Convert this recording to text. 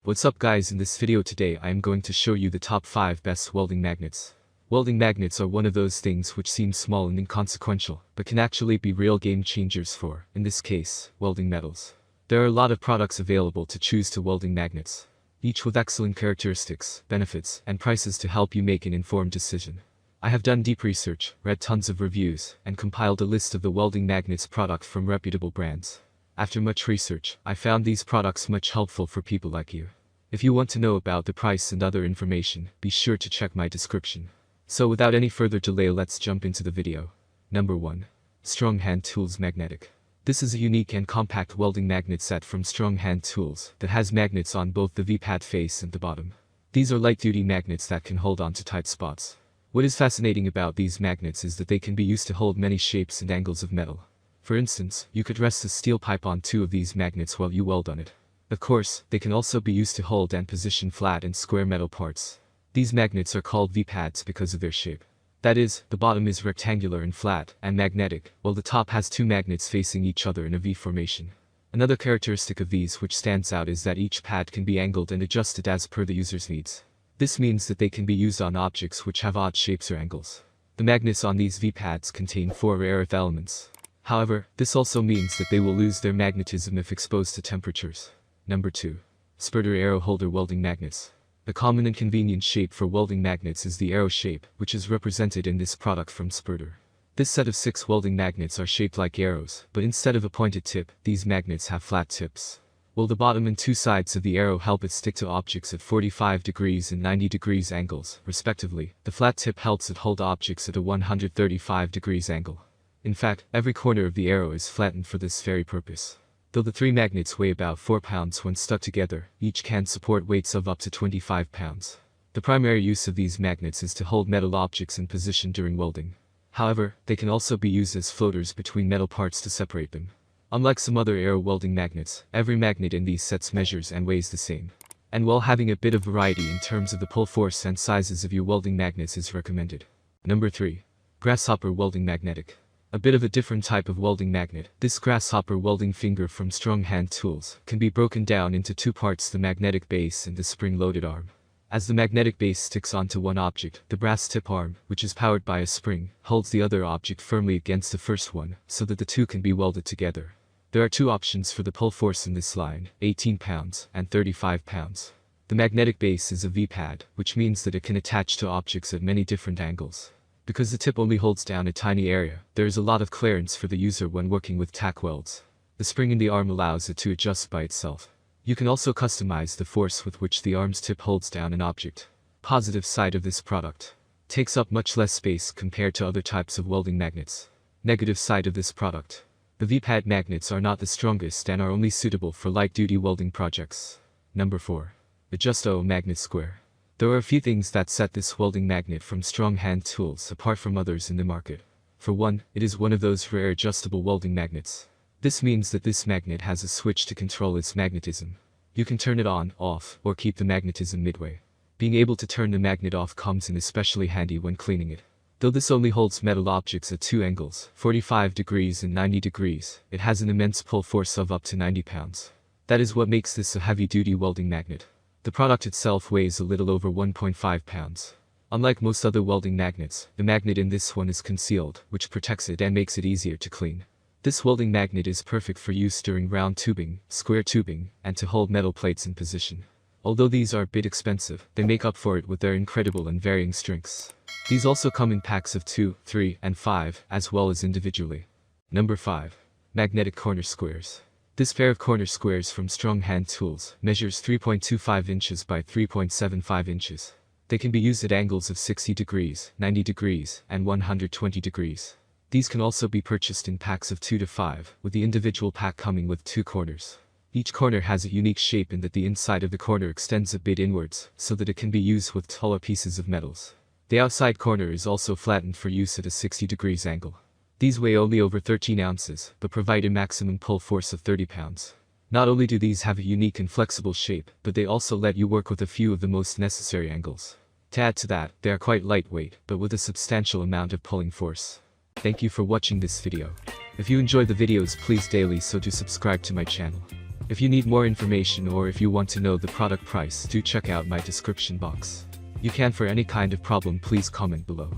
What's up guys, in this video today I am going to show you the top 5 best welding magnets. Welding magnets are one of those things which seem small and inconsequential, but can actually be real game changers for, in this case, welding metals. There are a lot of products available to choose to welding magnets, each with excellent characteristics, benefits, and prices to help you make an informed decision. I have done deep research, read tons of reviews, and compiled a list of the welding magnets product from reputable brands. After much research, I found these products much helpful for people like you. If you want to know about the price and other information, be sure to check my description. So without any further delay, let's jump into the video. Number 1. Strong Hand Tools Magnetic. This is a unique and compact welding magnet set from Strong Hand Tools that has magnets on both the V-pad face and the bottom. These are light-duty magnets that can hold on to tight spots. What is fascinating about these magnets is that they can be used to hold many shapes and angles of metal. For instance, you could rest a steel pipe on 2 of these magnets while you weld on it. Of course, they can also be used to hold and position flat and square metal parts. These magnets are called V-pads because of their shape. That is, the bottom is rectangular and flat and magnetic, while the top has 2 magnets facing each other in a V formation. Another characteristic of these which stands out is that each pad can be angled and adjusted as per the user's needs. This means that they can be used on objects which have odd shapes or angles. The magnets on these V-pads contain 4 rare earth elements. However, this also means that they will lose their magnetism if exposed to temperatures. Number 2. Spurtar Arrow Holder Welding Magnets. The common and convenient shape for welding magnets is the arrow shape, which is represented in this product from Spurtar. This set of 6 welding magnets are shaped like arrows, but instead of a pointed tip, these magnets have flat tips. While the bottom and 2 sides of the arrow help it stick to objects at 45 degrees and 90 degrees angles, respectively, the flat tip helps it hold objects at a 135 degrees angle. In fact, every corner of the arrow is flattened for this very purpose. Though the 3 magnets weigh about 4 pounds when stuck together, each can support weights of up to 25 pounds. The primary use of these magnets is to hold metal objects in position during welding. However, they can also be used as floaters between metal parts to separate them. Unlike some other arrow welding magnets, every magnet in these sets measures and weighs the same. And while having a bit of variety in terms of the pull force and sizes of your welding magnets is recommended. Number 3. Grasshopper Welding Magnetic. A bit of a different type of welding magnet, this Grasshopper welding finger from Strong Hand Tools can be broken down into 2 parts: the magnetic base and the spring-loaded arm. As the magnetic base sticks onto one object, the brass tip arm, which is powered by a spring, holds the other object firmly against the first one, so that the 2 can be welded together. There are 2 options for the pull force in this line, 18 pounds and 35 pounds. The magnetic base is a V-pad, which means that it can attach to objects at many different angles. Because the tip only holds down a tiny area, there is a lot of clearance for the user when working with tack welds. The spring in the arm allows it to adjust by itself. You can also customize the force with which the arm's tip holds down an object. Positive side of this product: takes up much less space compared to other types of welding magnets. Negative side of this product: the V-pad magnets are not the strongest and are only suitable for light-duty welding projects. Number 4. The Just-O Magnet Square. There are a few things that set this welding magnet from Strong Hand Tools apart from others in the market. For one, it is one of those rare adjustable welding magnets. This means that this magnet has a switch to control its magnetism. You can turn it on, off, or keep the magnetism midway. Being able to turn the magnet off comes in especially handy when cleaning it. Though this only holds metal objects at 2 angles, 45 degrees and 90 degrees, it has an immense pull force of up to 90 pounds. That is what makes this a heavy-duty welding magnet. The product itself weighs a little over 1.5 pounds. Unlike most other welding magnets, the magnet in this one is concealed, which protects it and makes it easier to clean. This welding magnet is perfect for use during round tubing, square tubing, and to hold metal plates in position. Although these are a bit expensive, they make up for it with their incredible and varying strengths. These also come in packs of 2, 3, and 5, as well as individually. Number 5. Magnetic Corner Squares. This pair of corner squares from Strong Hand Tools measures 3.25 inches by 3.75 inches. They can be used at angles of 60 degrees, 90 degrees, and 120 degrees. These can also be purchased in packs of 2 to 5, with the individual pack coming with 2 corners. Each corner has a unique shape in that the inside of the corner extends a bit inwards, so that it can be used with taller pieces of metals. The outside corner is also flattened for use at a 60 degrees angle. These weigh only over 13 ounces, but provide a maximum pull force of 30 pounds. Not only do these have a unique and flexible shape, but they also let you work with a few of the most necessary angles. To add to that, they are quite lightweight, but with a substantial amount of pulling force. Thank you for watching this video. If you enjoy the videos, please daily so to subscribe to my channel. If you need more information or if you want to know the product price, do check out my description box. You can for any kind of problem please comment below.